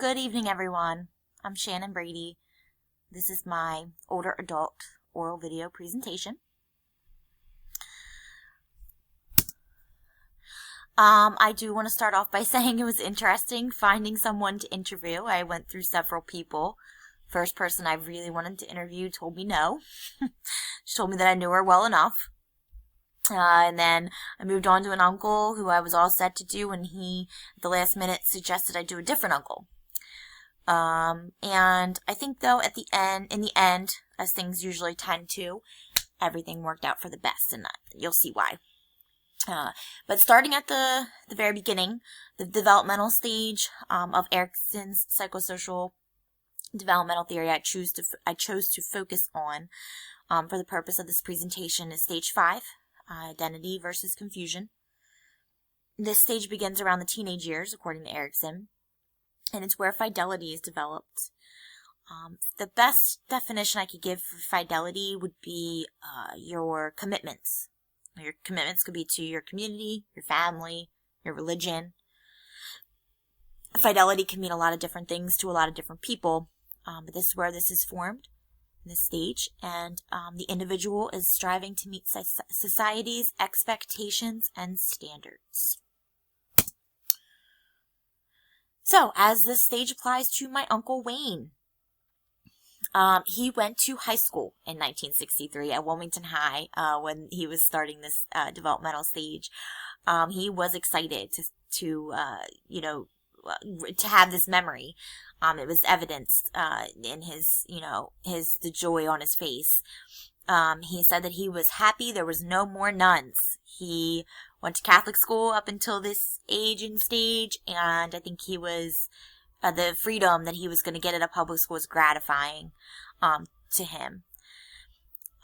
Good evening, everyone. I'm Shannon Brady. This is my older adult oral video presentation. I do want to start off by saying it was interesting finding someone to interview. I went through several people. First person I really wanted to interview told me no. She told me that I knew her well enough. And then I moved on to an uncle who I was all set to do, and he, at the last minute, suggested I do a different uncle. And I think though in the end, as things usually tend to, everything worked out for the best, and you'll see why. But starting at the very beginning, the developmental stage, of Erikson's psychosocial developmental theory, I chose to focus on, for the purpose of this presentation, is stage 5, identity versus confusion. This stage begins around the teenage years, according to Erikson. And it's where fidelity is developed. The best definition I could give for fidelity would be your commitments. Your commitments could be to your community, your family, your religion. Fidelity can mean a lot of different things to a lot of different people, but this is where this is formed in this stage. And the individual is striving to meet society's expectations and standards. So, as this stage applies to my Uncle Wayne, he went to high school in 1963 at Wilmington High when he was starting this developmental stage. He was excited to have this memory. It was evidenced in the joy on his face. He said that he was happy there was no more nuns. He went to Catholic school up until this age and stage, and I think he was, the freedom that he was going to get at a public school was gratifying to him.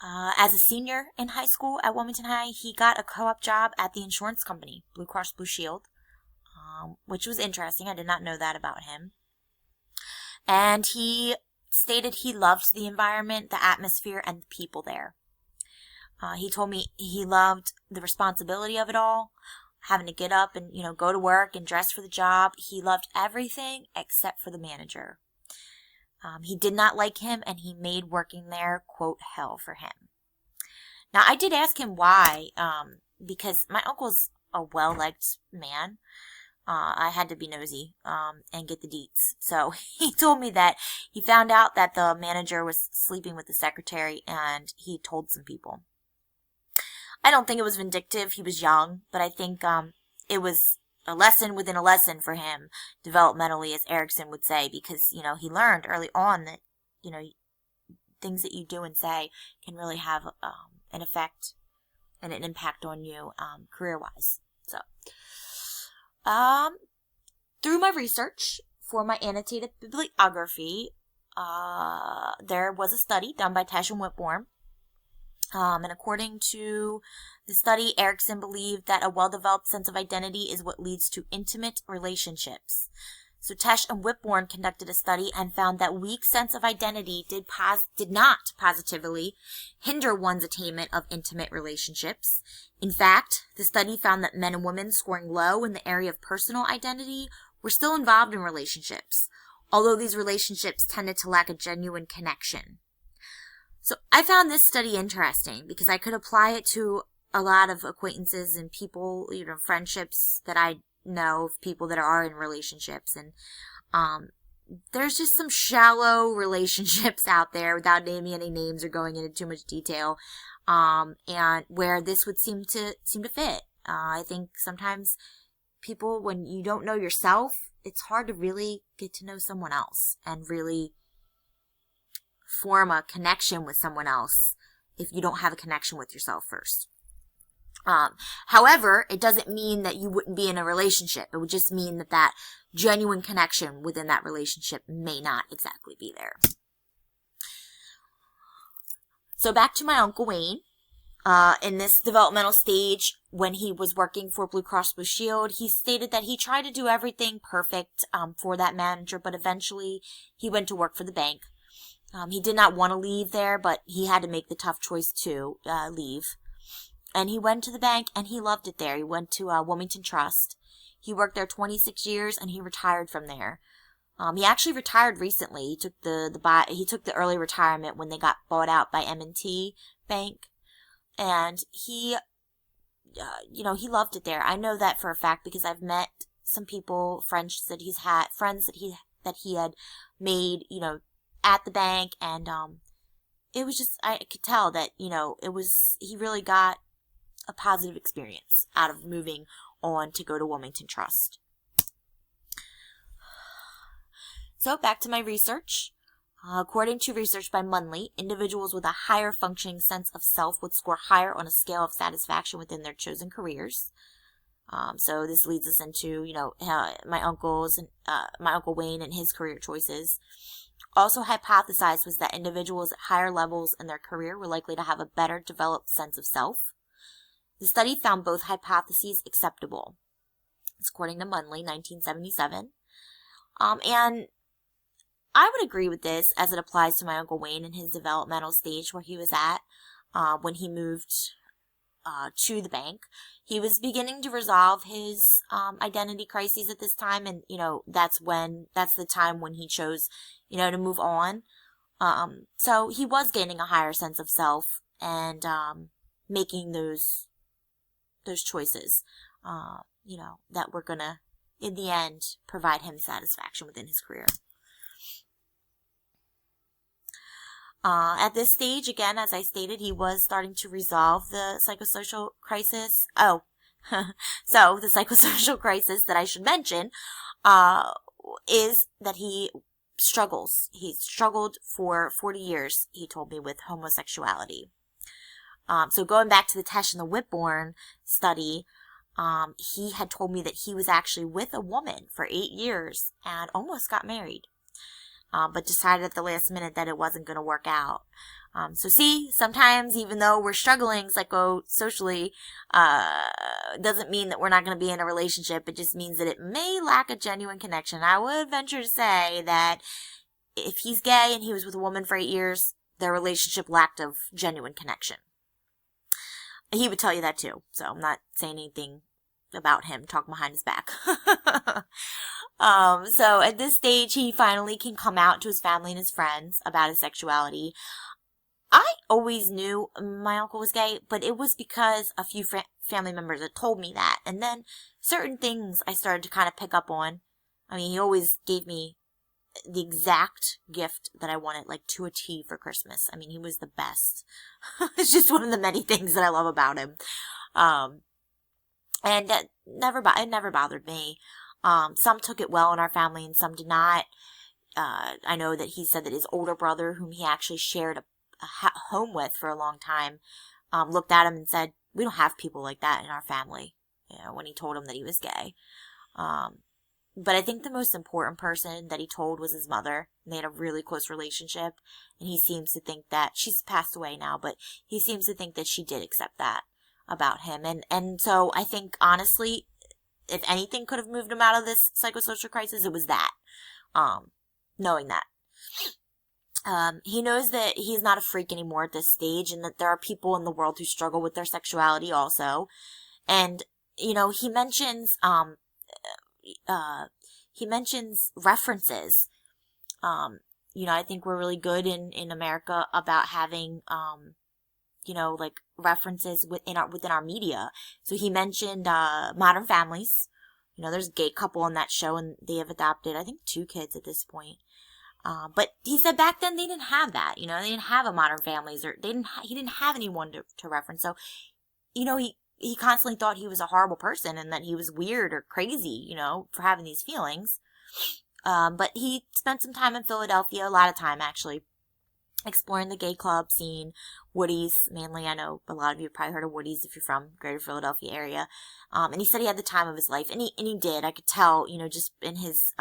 As a senior in high school at Wilmington High, he got a co-op job at the insurance company, Blue Cross Blue Shield, which was interesting. I did not know that about him. And he stated he loved the environment, the atmosphere, and the people there. He told me he loved the responsibility of it all, having to get up and, go to work and dress for the job. He loved everything except for the manager. He did not like him, and he made working there, quote, hell for him. Now, I did ask him why, because my uncle's a well-liked man. I had to be nosy and get the deets. So he told me that he found out that the manager was sleeping with the secretary, and he told some people. I don't think it was vindictive. He was young, but I think it was a lesson within a lesson for him, developmentally, as Erikson would say, because, he learned early on that, things that you do and say can really have an effect and an impact on you career-wise. So, through my research for my annotated bibliography, there was a study done by Tesh and Whitbourne. And according to the study, Erikson believed that a well-developed sense of identity is what leads to intimate relationships. So Tesh and Whitbourne conducted a study and found that weak sense of identity did not positively hinder one's attainment of intimate relationships. In fact, the study found that men and women scoring low in the area of personal identity were still involved in relationships, although these relationships tended to lack a genuine connection. So I found this study interesting because I could apply it to a lot of acquaintances and people, friendships that I know of people that are in relationships. And there's just some shallow relationships out there without naming any names or going into too much detail, and where this would seem to fit. I think sometimes people, when you don't know yourself, it's hard to really get to know someone else and really form a connection with someone else if you don't have a connection with yourself first. However, it doesn't mean that you wouldn't be in a relationship. It would just mean that genuine connection within that relationship may not exactly be there. So back to my Uncle Wayne. In this developmental stage, when he was working for Blue Cross Blue Shield, he stated that he tried to do everything perfect for that manager, but eventually he went to work for the bank. He did not want to leave there, but he had to make the tough choice to leave. And he went to the bank, and he loved it there. He went to Wilmington Trust. He worked there 26 years, and he retired from there. He actually retired recently. He took the early retirement when they got bought out by M&T Bank, and he he loved it there. I know that for a fact because I've met some people, friends that he had made, at the bank, and it was just, I could tell that, he really got a positive experience out of moving on to go to Wilmington Trust. So back to my research. According to research by Munley, individuals with a higher functioning sense of self would score higher on a scale of satisfaction within their chosen careers. So this leads us into, my Uncle Wayne and his career choices. Also hypothesized was that individuals at higher levels in their career were likely to have a better developed sense of self. The study found both hypotheses acceptable. It's according to Munley, 1977. And I would agree with this as it applies to my Uncle Wayne in his developmental stage where he was at when he moved to the bank. He was beginning to resolve his identity crises at this time, and that's the time when he chose to move on. So he was gaining a higher sense of self and making those choices that were gonna in the end provide him satisfaction within his career. At this stage, again, as I stated, he was starting to resolve the psychosocial crisis. Oh, so the psychosocial crisis that I should mention is that he struggles. He struggled for 40 years, he told me, with homosexuality. So going back to the Tesh and the Whitbourne study, he had told me that he was actually with a woman for 8 years and almost got married. But decided at the last minute that it wasn't going to work out. So see, sometimes even though we're struggling psychosocially, doesn't mean that we're not going to be in a relationship. It just means that it may lack a genuine connection. I would venture to say that if he's gay and he was with a woman for 8 years, their relationship lacked of genuine connection. He would tell you that too. So I'm not saying anything about him, talking behind his back. So at this stage, he finally can come out to his family and his friends about his sexuality. I always knew my uncle was gay, but it was because a few family members had told me that. And then certain things I started to kind of pick up on. I mean, he always gave me the exact gift that I wanted, like to a T for Christmas. I mean, he was the best. It's just one of the many things that I love about him. And it never bothered me. Some took it well in our family and some did not. I know that he said that his older brother, whom he actually shared a home with for a long time, looked at him and said, "We don't have people like that in our family," when he told him that he was gay. But I think the most important person that he told was his mother. And they had a really close relationship, and he seems to think that she's passed away now, but he seems to think that she did accept that about him. And so I think, honestly, if anything could have moved him out of this psychosocial crisis, it was that. Knowing that. He knows that he's not a freak anymore at this stage, and that there are people in the world who struggle with their sexuality also. And, he mentions, references. I think we're really good in America about having, like references within our media. So he mentioned, Modern Families. There's a gay couple on that show and they have adopted, I think, 2 kids at this point. But he said back then they didn't have that, they didn't have a Modern Families, or he didn't have anyone to reference. So, he constantly thought he was a horrible person and that he was weird or crazy, for having these feelings. But he spent some time in Philadelphia, a lot of time actually, exploring the gay club scene, Woody's mainly. I know a lot of you have probably heard of Woody's if you're from greater Philadelphia area. And he said he had the time of his life, and he did. I could tell, just in his,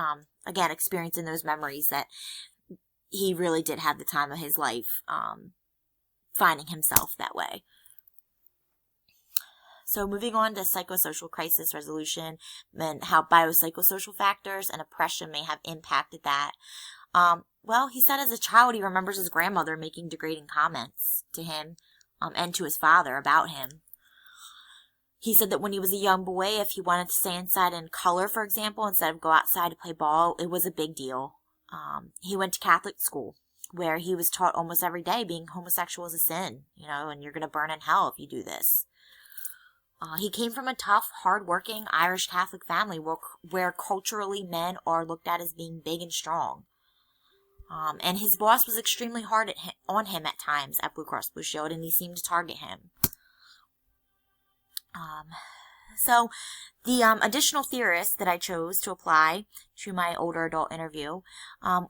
again, experiencing those memories, that he really did have the time of his life, finding himself that way. So moving on to psychosocial crisis resolution and how biopsychosocial factors and oppression may have impacted that. Well, he said as a child he remembers his grandmother making degrading comments to him and to his father about him. He said that when he was a young boy, if he wanted to stay inside and color, for example, instead of go outside to play ball, it was a big deal. He went to Catholic school, where he was taught almost every day being homosexual is a sin, and you're going to burn in hell if you do this. He came from a tough, hard-working Irish Catholic family where culturally men are looked at as being big and strong. And his boss was extremely hard on him at times at Blue Cross Blue Shield, and he seemed to target him. So the additional theorist that I chose to apply to my older adult interview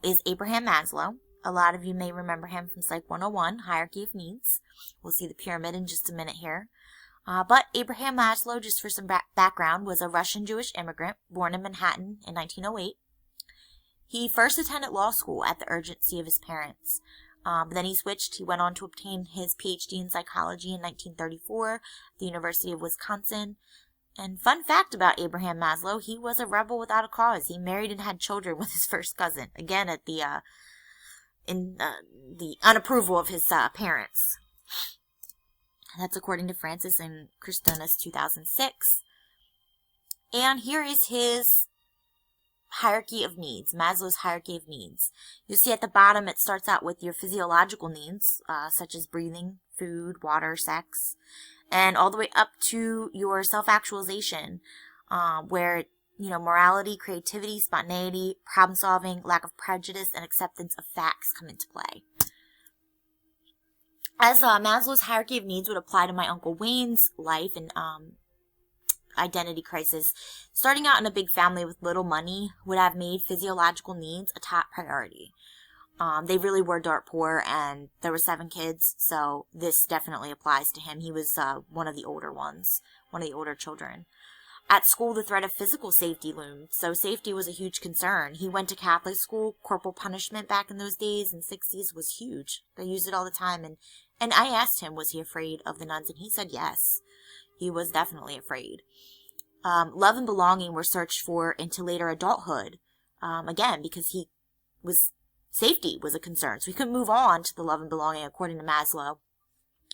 is Abraham Maslow. A lot of you may remember him from Psych 101, Hierarchy of Needs. We'll see the pyramid in just a minute here. But Abraham Maslow, just for some background, was a Russian Jewish immigrant born in Manhattan in 1908. He first attended law school at the urgency of his parents. But then he switched. He went on to obtain his PhD in psychology in 1934 at the University of Wisconsin. And fun fact about Abraham Maslow, he was a rebel without a cause. He married and had children with his first cousin. Again, at the unapproval of his parents. That's according to Francis and Christonis 2006. And here is his hierarchy of needs, Maslow's hierarchy of needs. You'll see at the bottom it starts out with your physiological needs, such as breathing, food, water, sex, and all the way up to your self-actualization, where, morality, creativity, spontaneity, problem-solving, lack of prejudice, and acceptance of facts come into play. As Maslow's hierarchy of needs would apply to my Uncle Wayne's life and identity crisis, starting out in a big family with little money would have made physiological needs a top priority. They really were dirt poor, and there were 7 kids, so this definitely applies to him. He was one of the older ones, one of the older children. At school, the threat of physical safety loomed, so safety was a huge concern. He went to Catholic school. Corporal punishment back in those days in the 60s was huge. They used it all the time, and I asked him, was he afraid of the nuns, and he said yes. He was definitely afraid. Love and belonging were searched for into later adulthood, again, because safety was a concern, so he couldn't move on to the love and belonging, according to Maslow,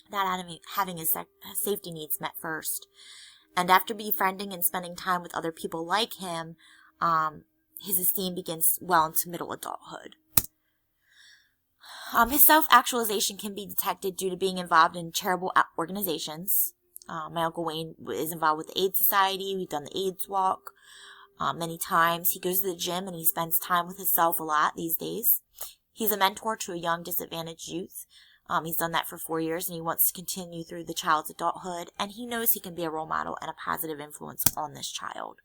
without having his safety needs met first. And after befriending and spending time with other people like him, his esteem begins well into middle adulthood. His self-actualization can be detected due to being involved in charitable organizations. My Uncle Wayne is involved with the AIDS Society. We've done the AIDS walk many times. He goes to the gym and he spends time with himself a lot these days. He's a mentor to a young disadvantaged youth. He's done that for 4 years, and he wants to continue through the child's adulthood, and he knows he can be a role model and a positive influence on this child.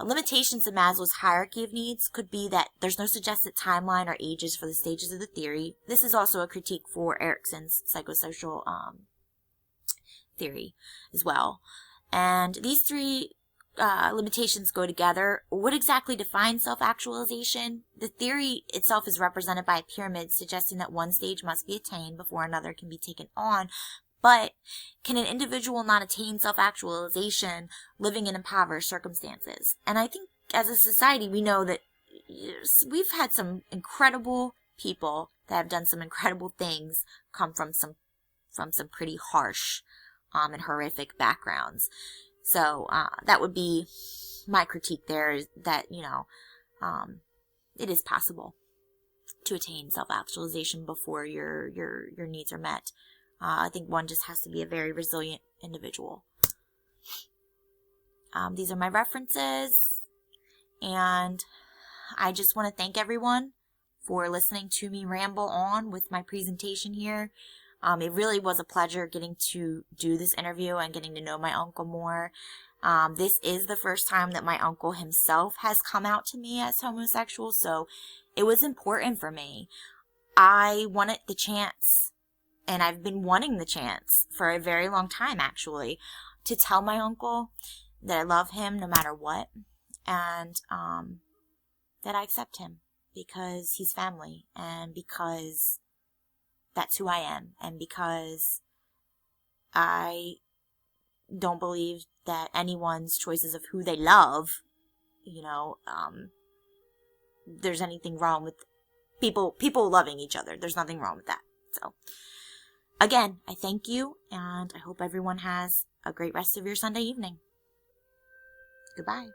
Limitations of Maslow's hierarchy of needs could be that there's no suggested timeline or ages for the stages of the theory. This is also a critique for Erikson's psychosocial theory as well. And these 3 limitations go together. What exactly defines self-actualization? The theory itself is represented by a pyramid suggesting that one stage must be attained before another can be taken on. But can an individual not attain self-actualization living in impoverished circumstances? And I think as a society we know that we've had some incredible people that have done some incredible things come from some pretty harsh and horrific backgrounds. So that would be my critique there, is that, it is possible to attain self-actualization before your needs are met. I think one just has to be a very resilient individual. These are my references, and I just want to thank everyone for listening to me ramble on with my presentation here. It really was a pleasure getting to do this interview and getting to know my uncle more. This is the first time that my uncle himself has come out to me as homosexual, so it was important for me. I wanted the chance, and I've been wanting the chance for a very long time, actually, to tell my uncle that I love him no matter what, and that I accept him because he's family, and because that's who I am, and because I don't believe that anyone's choices of who they love, there's anything wrong with people loving each other. There's nothing wrong with that. So again, I thank you, and I hope everyone has a great rest of your Sunday evening. Goodbye.